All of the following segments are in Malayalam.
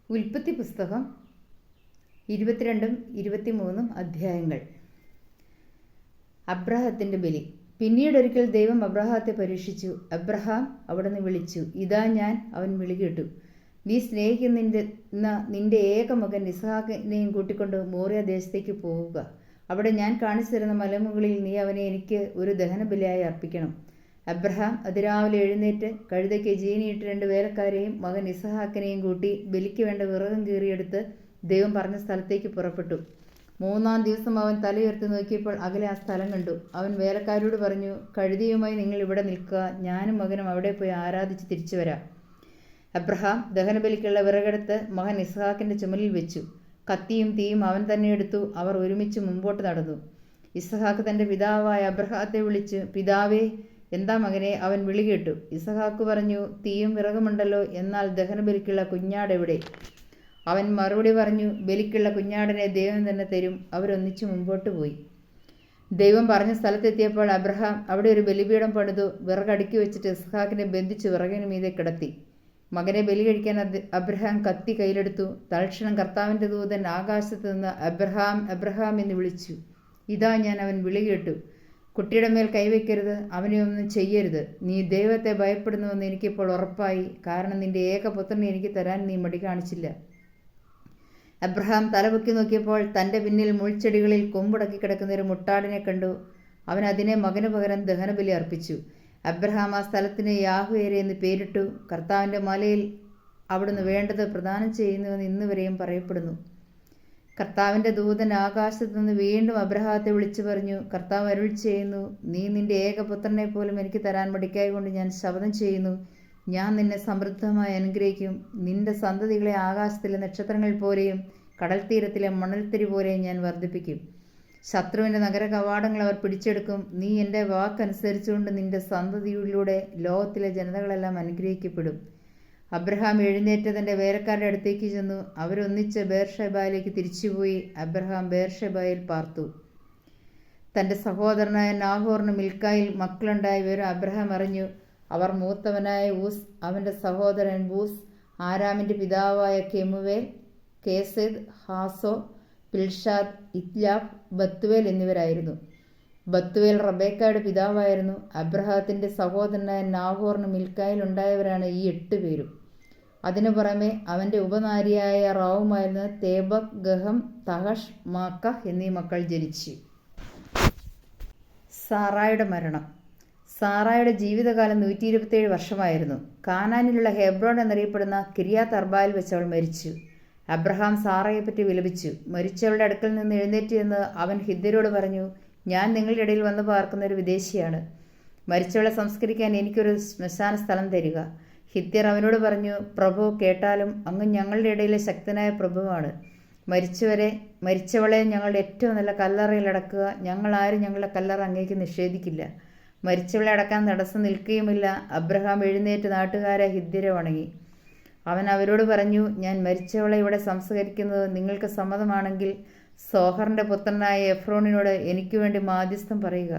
ഉൽപ്പത്തി പുസ്തകം 22-23 അധ്യായങ്ങൾ. അബ്രാഹത്തിൻ്റെ ബലി. പിന്നീടൊരിക്കൽ ദൈവം അബ്രാഹത്തെ പരീക്ഷിച്ചു. അബ്രഹാം അവിടുന്ന് വിളിച്ചു, ഇതാ ഞാൻ. അവൻ വിളി കേട്ടു. നീ സ്നേഹിക്കുന്ന നിന്റെ ഏക മകൻ ഇസ്ഹാക്കിനെയും കൂട്ടിക്കൊണ്ട് മോറിയ ദേശത്തേക്ക് പോവുക. അവിടെ ഞാൻ കാണിച്ചു തരുന്ന മലമുകളിൽ നീ അവനെ എനിക്ക് ഒരു ദഹനബലിയായി അർപ്പിക്കണം. അബ്രഹാം അതിരാവിലെ എഴുന്നേറ്റ് കഴുതയ്ക്ക് ജീനിയിട്ട് 2 വേലക്കാരെയും മകൻ ഇസ്ഹാക്കിനെയും കൂട്ടി ബലിക്ക് വേണ്ട വിറകും കീറിയെടുത്ത് ദൈവം പറഞ്ഞ സ്ഥലത്തേക്ക് പുറപ്പെട്ടു. 3-ാം ദിവസം അവൻ തലയുയർത്തി നോക്കിയപ്പോൾ അകലെ ആ സ്ഥലം കണ്ടു. അവൻ വേലക്കാരോട് പറഞ്ഞു, കഴുതയുമായി നിങ്ങൾ ഇവിടെ നിൽക്കുക, ഞാനും മകനും അവിടെ പോയി ആരാധിച്ച് തിരിച്ചു വരാം. അബ്രഹാം ദഹനബലിക്കുള്ള വിറകെടുത്ത് മകൻ ഇസ്ഹാക്കിൻ്റെ ചുമലിൽ വെച്ചു. കത്തിയും തീയും അവൻ തന്നെ എടുത്തു. അവർ ഒരുമിച്ച് മുമ്പോട്ട് നടന്നു. ഇസ്ഹാക്ക് തൻ്റെ പിതാവായ അബ്രഹാത്തെ വിളിച്ച്, പിതാവേ. എന്താ മകനെ? അവൻ വിളി കേട്ടു. ഇസ്ഹാക്ക് പറഞ്ഞു, തീയും വിറകുമുണ്ടല്ലോ, എന്നാൽ ദഹനബലിക്കുള്ള കുഞ്ഞാടെവിടെ? അവൻ മറുപടി പറഞ്ഞു, ബലിക്കുള്ള കുഞ്ഞാടിനെ ദൈവം തന്നെ തരും. അവരൊന്നിച്ചു മുമ്പോട്ട് പോയി. ദൈവം പറഞ്ഞ സ്ഥലത്തെത്തിയപ്പോൾ അബ്രഹാം അവിടെ ഒരു ബലിപീഠം പണിതു വിറകടുക്കി വെച്ചിട്ട് ഇസ്ഹാക്കിനെ ബന്ധിച്ച് വിറകിന് മീതെ കിടത്തി. മകനെ ബലി കഴിക്കാൻ അബ്രഹാം കത്തി കയ്യിലെടുത്തു. തൽക്ഷണം കർത്താവിൻ്റെ ദൂതൻ ആകാശത്ത് നിന്ന് അബ്രഹാം അബ്രഹാം എന്ന് വിളിച്ചു. ഇതാ ഞാൻ. അവൻ വിളി കേട്ടു. കുട്ടിയുടെ മേൽ കൈവയ്ക്കരുത്, അവനെ ഒന്നും ചെയ്യരുത്. നീ ദൈവത്തെ ഭയപ്പെടുന്നുവെന്ന് എനിക്കിപ്പോൾ ഉറപ്പായി, കാരണം നിന്റെ ഏകപുത്രനെ എനിക്ക് തരാൻ നീ മടി കാണിച്ചില്ല. അബ്രഹാം തലപൊക്കി നോക്കിയപ്പോൾ തൻ്റെ പിന്നിൽ മുൾച്ചെടികളിൽ കൊമ്പുടക്കി കിടക്കുന്ന ഒരു മുട്ടാടിനെ കണ്ടു. അവൻ അതിനെ മകന് പകരം ദഹനബലി അർപ്പിച്ചു. അബ്രഹാം ആ സ്ഥലത്തിന് യാഹ്വേരെ എന്ന് പേരിട്ടു. കർത്താവിൻ്റെ മലയിൽ അവിടുന്ന് വേണ്ടത് പ്രദാനം ചെയ്യുന്നുവെന്ന് ഇന്നുവരെയും പറയപ്പെടുന്നു. കർത്താവിൻ്റെ ദൂതൻ ആകാശത്തു നിന്ന് വീണ്ടും അബ്രഹാത്തെ വിളിച്ചു പറഞ്ഞു, കർത്താവ് അരുളി ചെയ്യുന്നു, നീ നിന്റെ ഏകപുത്രനെ പോലും എനിക്ക് തരാൻ മടിക്കായി കൊണ്ട് ഞാൻ ശപഥം ചെയ്യുന്നു, ഞാൻ നിന്നെ സമൃദ്ധമായി അനുഗ്രഹിക്കും. നിന്റെ സന്തതികളെ ആകാശത്തിലെ നക്ഷത്രങ്ങൾ പോലെയും കടൽ തീരത്തിലെ മണൽത്തിരി പോലെയും ഞാൻ വർദ്ധിപ്പിക്കും. ശത്രുവിൻ്റെ നഗര കവാടങ്ങൾ അവർ പിടിച്ചെടുക്കും. നീ എൻ്റെ വാക്കനുസരിച്ചുകൊണ്ട് നിന്റെ സന്തതിയിലൂടെ ലോകത്തിലെ ജനതകളെല്ലാം അനുഗ്രഹിക്കപ്പെടും. അബ്രഹാം എഴുന്നേറ്റ് തൻ്റെ വേലക്കാരുടെ അടുത്തേക്ക് ചെന്നു. അവരൊന്നിച്ച് ബേർഷെബയിലേക്ക് തിരിച്ചുപോയി. അബ്രഹാം ബേർഷെബയിൽ പാർത്തു. തൻ്റെ സഹോദരനായ നാഹോറിന് മിൽക്കായിൽ മക്കളുണ്ടായി വിവരം അബ്രഹാം അറിഞ്ഞു. അവർ മൂത്തവനായ ഊസ്, അവൻ്റെ സഹോദരൻ ബൂസ്, ആരാമിൻ്റെ പിതാവായ കെമുവേൽ, കേസെദ്, ഹാസോ, പിൽഷാദ്, ഇത്ലാഫ്, ബത്തുവേൽ എന്നിവരായിരുന്നു. ബത്തുവേൽ റബേക്കയുടെ പിതാവായിരുന്നു. അബ്രഹാത്തിൻ്റെ സഹോദരനായ നാഹോറിന് മിൽക്കായിൽ ഉണ്ടായവരാണ് ഈ 8 പേരും. അതിനു പുറമെ അവൻ്റെ ഉപനാരിയായ റാവുമായിരുന്ന തേബക്, ഗഹം, തഹഷ്, മാക്കഹ് എന്നീ മക്കൾ ജനിച്ചു. സാറായുടെ മരണം. സാറായുടെ ജീവിതകാലം 127 വർഷമായിരുന്നു. കാനാനിലുള്ള ഹെബ്രോൺ എന്നറിയപ്പെടുന്ന കിര്യാത്ത് അർബായിൽ വെച്ച് അവൾ മരിച്ചു. അബ്രഹാം സാറയെപ്പറ്റി വിലപിച്ചു. മരിച്ചവളുടെ അടുക്കൽ നിന്ന് എഴുന്നേറ്റ് എന്ന് അവൻ ഹിദ്യരോട് പറഞ്ഞു, ഞാൻ നിങ്ങളുടെ ഇടയിൽ വന്ന് പാർക്കുന്ന ഒരു വിദേശിയാണ്. മരിച്ചവളെ സംസ്കരിക്കാൻ എനിക്കൊരു ശ്മശാന സ്ഥലം തരിക. ഹിത്യർ അവനോട് പറഞ്ഞു, പ്രഭു, കേട്ടാലും അങ്ങ് ഞങ്ങളുടെ ഇടയിലെ ശക്തനായ പ്രഭുവാണ്. മരിച്ചവളെ ഞങ്ങളുടെ ഏറ്റവും നല്ല കല്ലറയിൽ അടക്കുക. ഞങ്ങളാരും ഞങ്ങളുടെ കല്ലറ അങ്ങേക്ക് നിഷേധിക്കില്ല. മരിച്ചവളെ അടക്കാൻ തടസ്സം നിൽക്കുകയുമില്ല. അബ്രഹാം എഴുന്നേറ്റ് നാട്ടുകാരെ ഹിത്യരെ വണങ്ങി. അവൻ അവരോട് പറഞ്ഞു, ഞാൻ മരിച്ചവളെ ഇവിടെ സംസ്കരിക്കുന്നത് നിങ്ങൾക്ക് സമ്മതമാണെങ്കിൽ സോഹറിൻ്റെ പുത്രനായ എഫ്രോണിനോട് എനിക്ക് വേണ്ടി മാധ്യസ്ഥം പറയുക.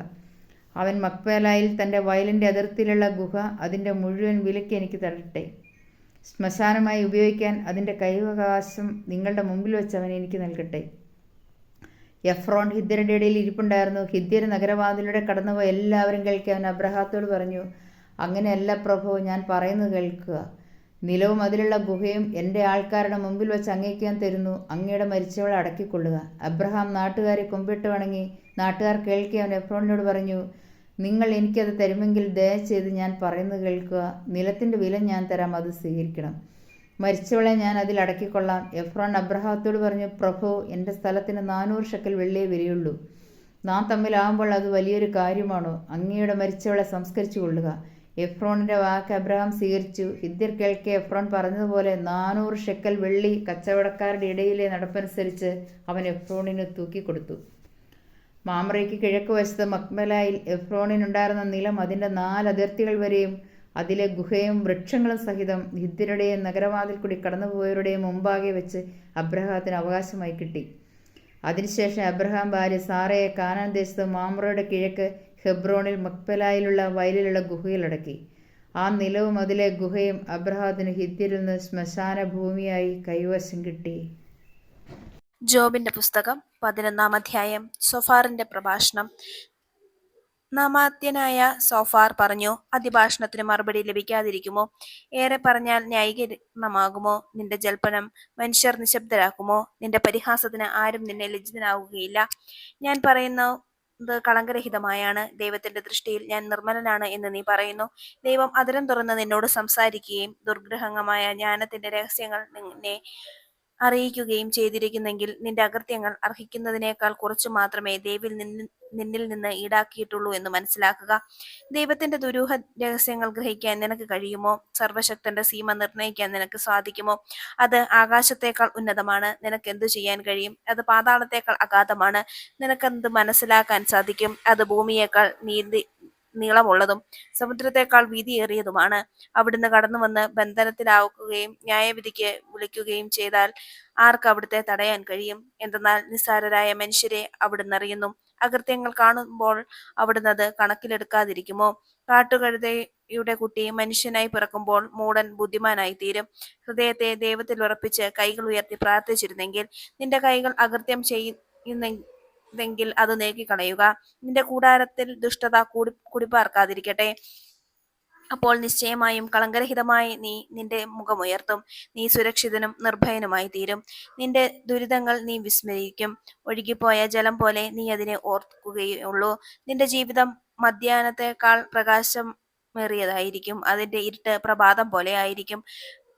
അവൻ മക്പേലായിൽ തൻ്റെ വയലിൻ്റെ അതിർത്തിയിലുള്ള ഗുഹ അതിൻ്റെ മുഴുവൻ വിലയ്ക്ക് എനിക്ക് തരട്ടെ. ശ്മശാനമായി ഉപയോഗിക്കാൻ അതിൻ്റെ കൈവകാശം നിങ്ങളുടെ മുമ്പിൽ വെച്ച് അവൻ എനിക്ക് നൽകട്ടെ. എഫ്രോൺ ഹിദ്യരുടെ ഇടയിൽ ഇരിപ്പുണ്ടായിരുന്നു. ഹിദ്യർ നഗരവാതിലൂടെ കടന്നുപോയ എല്ലാവരും കേൾക്കെ അവൻ അബ്രഹാത്തോട് പറഞ്ഞു, അങ്ങനെയല്ല പ്രഭു, ഞാൻ പറയുന്നത് കേൾക്കുക. നിലവും അതിലുള്ള ഗുഹയും എൻ്റെ ആൾക്കാരുടെ മുമ്പിൽ വെച്ച് അങ്ങേക്ക് ഞാൻ തരുന്നു. അങ്ങയുടെ മരിച്ചവളെ അടക്കിക്കൊള്ളുക. അബ്രഹാം നാട്ടുകാരെ കുമ്പിട്ട് വണങ്ങി. നാട്ടുകാർ കേൾക്കെ അവൻ എഫ്രോണിനോട് പറഞ്ഞു, നിങ്ങൾ എനിക്കത് തരുമെങ്കിൽ ദയചെയ്ത് ഞാൻ പറയുന്നത് കേൾക്കുക. നിലത്തിൻ്റെ വില ഞാൻ തരാം, അത് സ്വീകരിക്കണം. മരിച്ചവളെ ഞാൻ അതിൽ അടക്കിക്കൊള്ളാം. എഫ്രോൺ അബ്രഹാത്തോട് പറഞ്ഞു, പ്രഭു, എൻ്റെ സ്ഥലത്തിന് 400 ഷെക്കൽ വെള്ളിയേ വിലയുള്ളൂ. നാം തമ്മിലാകുമ്പോൾ അത് വലിയൊരു കാര്യമാണോ? അങ്ങയുടെ മരിച്ചവളെ സംസ്കരിച്ചു കൊള്ളുക. എഫ്രോണിൻ്റെ വാക്ക് അബ്രഹാം സ്വീകരിച്ചു. ഹിദ്യർ കേൾക്കെ എഫ്രോൺ പറഞ്ഞതുപോലെ 400 ഷെക്കൽ വെള്ളി കച്ചവടക്കാരുടെ ഇടയിലെ നടപ്പനുസരിച്ച് അവൻ എഫ്രോണിന് തൂക്കിക്കൊടുത്തു. മാമ്രയ്ക്ക് കിഴക്ക് വശത്ത് മക്പേലായിൽ എഫ്രോണിനുണ്ടായിരുന്ന നിലം അതിൻ്റെ 4 അതിർത്തികൾ വരെയും അതിലെ ഗുഹയും വൃക്ഷങ്ങളും സഹിതം ഹിദ്യരുടെയും നഗരവാതിൽ കൂടി കടന്നുപോയവരുടെയും മുമ്പാകെ വെച്ച് അബ്രഹാത്തിന് അവകാശമായി കിട്ടി. അതിനുശേഷം അബ്രഹാം ഭാര്യ സാറയെ കാനാൻ ദേശത്ത് മാമ്രയുടെ കിഴക്ക് ഹെബ്രോണിൽ മക്പേലായിലുള്ള വയലിലുള്ള ഗുഹയിലടക്കി. ആ നിലവും അതിലെ ഗുഹയും അബ്രഹാത്തിന് ഹിത്യരിൽ നിന്ന് ശ്മശാന ഭൂമിയായി കൈവശം കിട്ടി. ജോബിന്റെ പുസ്തകം 11-ാം അധ്യായം. സോഫാറിന്റെ പ്രഭാഷണം. നാമാത്യനായ സോഫാർ പറഞ്ഞു, അതിഭാഷണത്തിന് മറുപടി ലഭിക്കാതിരിക്കുമോ? ഏറെ പറഞ്ഞാൽ ന്യായീകരണമാകുമോ? നിന്റെ ജൽപ്പനം മനുഷ്യർ നിശബ്ദരാക്കുമോ? നിന്റെ പരിഹാസത്തിന് ആരും നിന്നെ ലജ്ജിതനാവുകയില്ല. ഞാൻ പറയുന്നത് കളങ്കരഹിതമായാണ്. ദൈവത്തിന്റെ ദൃഷ്ടിയിൽ ഞാൻ നിർമ്മലനാണ് എന്ന് നീ പറയുന്നു. ദൈവം അതിരം തുറന്ന് നിന്നോട് സംസാരിക്കുകയും ദുർഗ്രഹമായ ജ്ഞാനത്തിന്റെ രഹസ്യങ്ങൾ നിന്നെ അറിയിക്കുകയും ചെയ്തിരിക്കുന്നെങ്കിൽ നിന്റെ അകൃത്യങ്ങൾ അർഹിക്കുന്നതിനേക്കാൾ കുറച്ചു മാത്രമേ ദൈവം നിന്നിൽ നിന്ന് ഈടാക്കിയിട്ടുള്ളൂ എന്ന് മനസ്സിലാക്കുക. ദൈവത്തിന്റെ ദുരൂഹ രഹസ്യങ്ങൾ ഗ്രഹിക്കാൻ നിനക്ക് കഴിയുമോ? സർവശക്തന്റെ സീമ നിർണയിക്കാൻ നിനക്ക് സാധിക്കുമോ? അത് ആകാശത്തേക്കാൾ ഉന്നതമാണ്. നിനക്ക് എന്തു ചെയ്യാൻ കഴിയും? അത് പാതാളത്തേക്കാൾ അഗാധമാണ്. നിനക്കെന്ത് മനസ്സിലാക്കാൻ സാധിക്കും? അത് ഭൂമിയേക്കാൾ നീളമുള്ളതും സമുദ്രത്തെക്കാൾ വീതിയേറിയതുമാണ്. അവിടുന്ന് കടന്നുവന്ന് ബന്ധനത്തിലാക്കുകയും ന്യായവിധിക്ക് വിളിക്കുകയും ചെയ്താൽ ആർക്ക് അവിടുത്തെ തടയാൻ കഴിയും? എന്തെന്നാൽ നിസ്സാരരായ മനുഷ്യരെ അവിടുന്ന് അറിയുന്നു. അകൃത്യങ്ങൾ കാണുമ്പോൾ അവിടുന്ന് അത് കണക്കിലെടുക്കാതിരിക്കുമോ? കാട്ടുകഴുതയുടെ കുട്ടി മനുഷ്യനായി പിറക്കുമ്പോൾ മൂടൻ ബുദ്ധിമാനായി തീരും. ഹൃദയത്തെ ദൈവത്തിൽ ഉറപ്പിച്ച് കൈകൾ ഉയർത്തി പ്രാർത്ഥിച്ചിരുന്നെങ്കിൽ, നിന്റെ കൈകൾ അകൃത്യം ചെയ്യുന്നെങ്കിൽ അത് നീക്കിക്കളയുക. നിന്റെ കൂടാരത്തിൽ ദുഷ്ടത കുടിപാർക്കാതിരിക്കട്ടെ. അപ്പോൾ നിശ്ചയമായും കളങ്കരഹിതമായി നീ നിന്റെ മുഖമുയർത്തും. നീ സുരക്ഷിതനും നിർഭയനുമായി തീരും. നിന്റെ ദുരിതങ്ങൾ നീ വിസ്മരിക്കും. ഒഴുകിപ്പോയ ജലം പോലെ നീ അതിനെ ഓർക്കുകയുള്ളൂ. നിന്റെ ജീവിതം മധ്യാഹ്നത്തെക്കാൾ പ്രകാശമേറിയതായിരിക്കും. അതിന്റെ ഇരുട്ട് പ്രഭാതം പോലെ ആയിരിക്കും.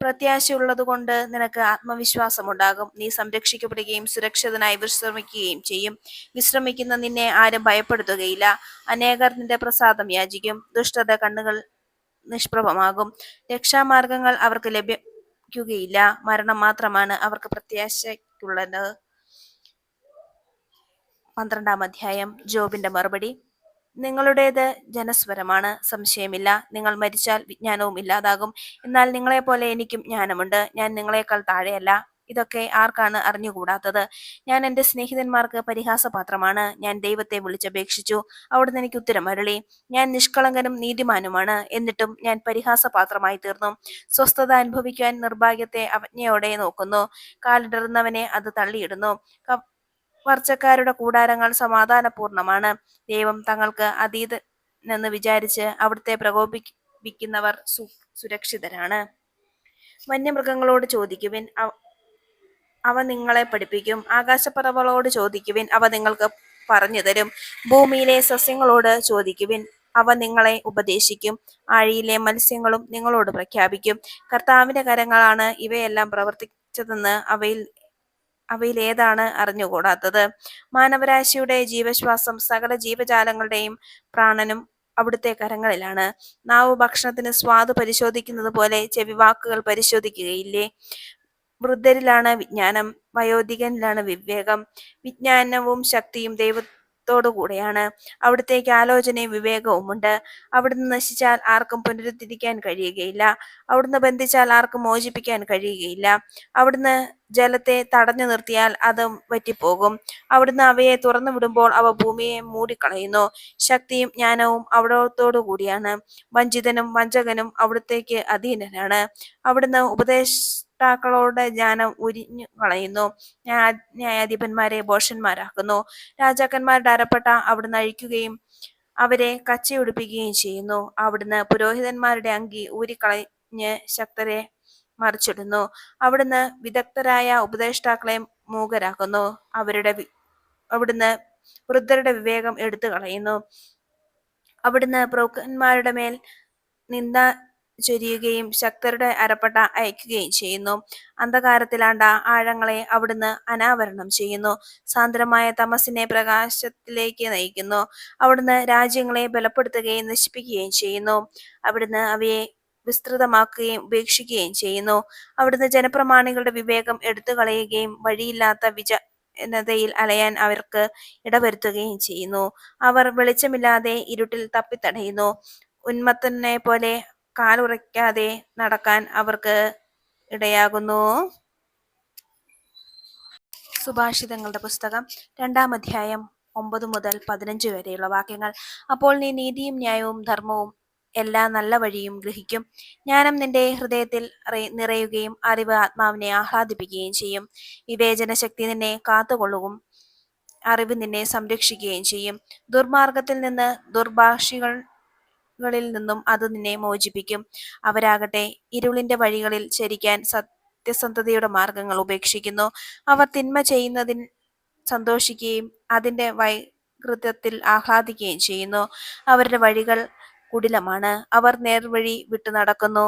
പ്രത്യാശയുള്ളതുകൊണ്ട് നിനക്ക് ആത്മവിശ്വാസമുണ്ടാകും. നീ സംരക്ഷിക്കപ്പെടുകയും സുരക്ഷിതനായി വിശ്രമിക്കുകയും ചെയ്യും. വിശ്രമിക്കുന്ന നിന്നെ ആരും ഭയപ്പെടുത്തുകയില്ല. അനേകർ നിന്റെ പ്രസാദം യാചിക്കും. ദുഷ്ടത കണ്ണുകൾ നിഷ്പ്രഭമാകും. രക്ഷാമാർഗങ്ങൾ അവർക്ക് ലഭിക്കുകയില്ല. മരണം മാത്രമാണ് അവർക്ക് പ്രത്യാശയ്ക്കുള്ളത്. 12-ാം അധ്യായം. ജോബിന്റെ മറുപടി. നിങ്ങളുടേത് ജനസ്വരമാണ്, സംശയമില്ല. നിങ്ങൾ മരിച്ചാൽ വിജ്ഞാനവും ഇല്ലാതാകും. എന്നാൽ നിങ്ങളെപ്പോലെ എനിക്കും ജ്ഞാനമുണ്ട്. ഞാൻ നിങ്ങളെക്കാൾ താഴെയല്ല. ഇതൊക്കെ ആർക്കാണ് അറിഞ്ഞുകൂടാത്തത്? ഞാൻ എന്റെ സ്നേഹിതന്മാർക്ക് പരിഹാസപാത്രമാണ്. ഞാൻ ദൈവത്തെ വിളിച്ചപേക്ഷിച്ചു, അവിടുന്ന് എനിക്ക് ഉത്തരം അരുളി. ഞാൻ നിഷ്കളങ്കനും നീതിമാനുമാണ്, എന്നിട്ടും ഞാൻ പരിഹാസപാത്രമായി തീർന്നു. സ്വസ്ഥത അനുഭവിക്കാൻ നിർഭാഗ്യത്തെ അവജ്ഞയോടെ നോക്കുന്നു. കാലിടറുന്നവനെ അത് തള്ളിയിടുന്നു. വർച്ചക്കാരുടെ കൂടാരങ്ങൾ സമാധാനപൂർണമാണ്. ദൈവം തങ്ങൾക്ക് അതീതനെന്ന് വിചാരിച്ച് അവിടുത്തെ പ്രകോപിക്കുന്നവർ സുരക്ഷിതരാണ്. വന്യമൃഗങ്ങളോട് ചോദിക്കുവിൻ, അവ നിങ്ങളെ പഠിപ്പിക്കും. ആകാശപ്പറവകളോട് ചോദിക്കുവിൻ, അവ നിങ്ങൾക്ക് പറഞ്ഞു തരും. ഭൂമിയിലെ സസ്യങ്ങളോട് ചോദിക്കുവിൻ, അവ നിങ്ങളെ ഉപദേശിക്കും. ആഴിയിലെ മത്സ്യങ്ങളും നിങ്ങളോട് പ്രഖ്യാപിക്കും. കർത്താവിന്റെ കരങ്ങളാണ് ഇവയെല്ലാം പ്രവർത്തിച്ചതെന്ന് അവയിൽ ഏതാണ് അറിഞ്ഞുകൂടാത്തത്? മാനവരാശിയുടെ ജീവശ്വാസം സകല ജീവജാലങ്ങളുടെയും പ്രാണനും അവിടുത്തെ കരങ്ങളിലാണ്. നാവ് ഭക്ഷണത്തിന് സ്വാദ് പരിശോധിക്കുന്നത് പോലെ ചെവി വാക്കുകൾ പരിശോധിക്കുകയില്ലേ? വൃദ്ധരിലാണ് വിജ്ഞാനം, വയോധികനിലാണ് വിവേകം. വിജ്ഞാനവും ശക്തിയും ദൈവത്തോടു കൂടെയാണ്. അവിടുത്തേക്ക് ആലോചനയും വിവേകവുമുണ്ട്. അവിടുന്ന് നശിച്ചാൽ ആർക്കും പുനരുദ്ധരിക്കാൻ കഴിയുകയില്ല. അവിടുന്ന് ബന്ധിച്ചാൽ ആർക്കും മോചിപ്പിക്കാൻ കഴിയുകയില്ല. അവിടുന്ന് ജലത്തെ തടഞ്ഞു നിർത്തിയാൽ അത് വറ്റിപ്പോകും. അവിടുന്ന് അവയെ തുറന്നു വിടുമ്പോൾ അവ ഭൂമിയെ മൂടിക്കളയുന്നു. ശക്തിയും ജ്ഞാനവും അവിടത്തോടു കൂടിയാണ്. വഞ്ചിതനും വഞ്ചകനും അവിടുത്തേക്ക് അധീനരാണ്. അവിടുന്ന് ഉപദേഷ്ടാക്കളോട് ജ്ഞാനം ഉരിഞ്ഞു കളയുന്നു. ന്യായാധിപന്മാരെ ഭോഷന്മാരാക്കുന്നു. രാജാക്കന്മാരുടെ അരപ്പട്ട അവിടുന്ന് അഴിക്കുകയും അവരെ കച്ചയുടുപ്പിക്കുകയും ചെയ്യുന്നു. അവിടുന്ന് പുരോഹിതന്മാരുടെ അങ്കി ഊരിക്കളഞ്ഞ് ശക്തരെ മറിച്ചിടുന്നു. അവിടുന്ന് വിദഗ്ധരായ ഉപദേഷ്ടാക്കളെ മൂകരാക്കുന്നു. അവിടുന്ന് വൃദ്ധരുടെ വിവേകം എടുത്തു കളയുന്നു. അവിടുന്ന് പ്രഭുക്കന്മാരുടെ മേൽ നിന്ദ ചൊരിയുകയും ശക്തരുടെ അരപ്പട്ട അയക്കുകയും ചെയ്യുന്നു. അന്ധകാരത്തിലാണ്ട ആഴങ്ങളെ അവിടുന്ന് അനാവരണം ചെയ്യുന്നു. സാന്ദ്രമായ തമസിനെ പ്രകാശത്തിലേക്ക് നയിക്കുന്നു. അവിടുന്ന് രാജ്യങ്ങളെ ബലപ്പെടുത്തുകയും നശിപ്പിക്കുകയും ചെയ്യുന്നു. അവിടുന്ന് അവയെ വിസ്തൃതമാക്കുകയും ഉപേക്ഷിക്കുകയും ചെയ്യുന്നു. അവിടുന്ന് ജനപ്രമാണികളുടെ വിവേകം എടുത്തു കളയുകയും വഴിയില്ലാത്ത ജനതയിൽ അലയാൻ അവർക്ക് ഇടവരുത്തുകയും ചെയ്യുന്നു. അവർ വെളിച്ചമില്ലാതെ ഇരുട്ടിൽ തപ്പിത്തടയുന്നു. ഉന്മത്തനെ പോലെ കാലുറയ്ക്കാതെ നടക്കാൻ അവർക്ക് ഇടയാകുന്നു. സുഭാഷിതങ്ങളുടെ പുസ്തകം 2-ാം അധ്യായം 9 മുതൽ 15 വരെയുള്ള വാക്യങ്ങൾ. അപ്പോൾ നീ നീതിയും ന്യായവും ധർമ്മവും എല്ലാ നല്ല വഴിയും ഗ്രഹിക്കും. ജ്ഞാനം നിന്റെ ഹൃദയത്തിൽ നിറയുകയും അറിവ് ആത്മാവിനെ ആഹ്ലാദിപ്പിക്കുകയും ചെയ്യും. വിവേചന ശക്തി നിന്നെ കാത്തുകൊള്ളുകയും അറിവ് നിന്നെ സംരക്ഷിക്കുകയും ചെയ്യും. ദുർമാർഗത്തിൽ നിന്ന് ദുർഭാഷികളിൽ നിന്നും അത് നിന്നെ മോചിപ്പിക്കും. അവരാകട്ടെ ഇരുളിന്റെ വഴികളിൽ ചരിക്കാൻ സത്യസന്ധതയുടെ മാർഗങ്ങൾ ഉപേക്ഷിക്കുന്നു. അവർ തിന്മ ചെയ്യുന്നതിൽ സന്തോഷിക്കുകയും അതിന്റെ വൈകൃതത്തിൽ ആഹ്ലാദിക്കുകയും ചെയ്യുന്നു. അവരുടെ വഴികൾ കുടിലമാണ്, അവർ നേർവഴി വിട്ടു നടക്കുന്നു.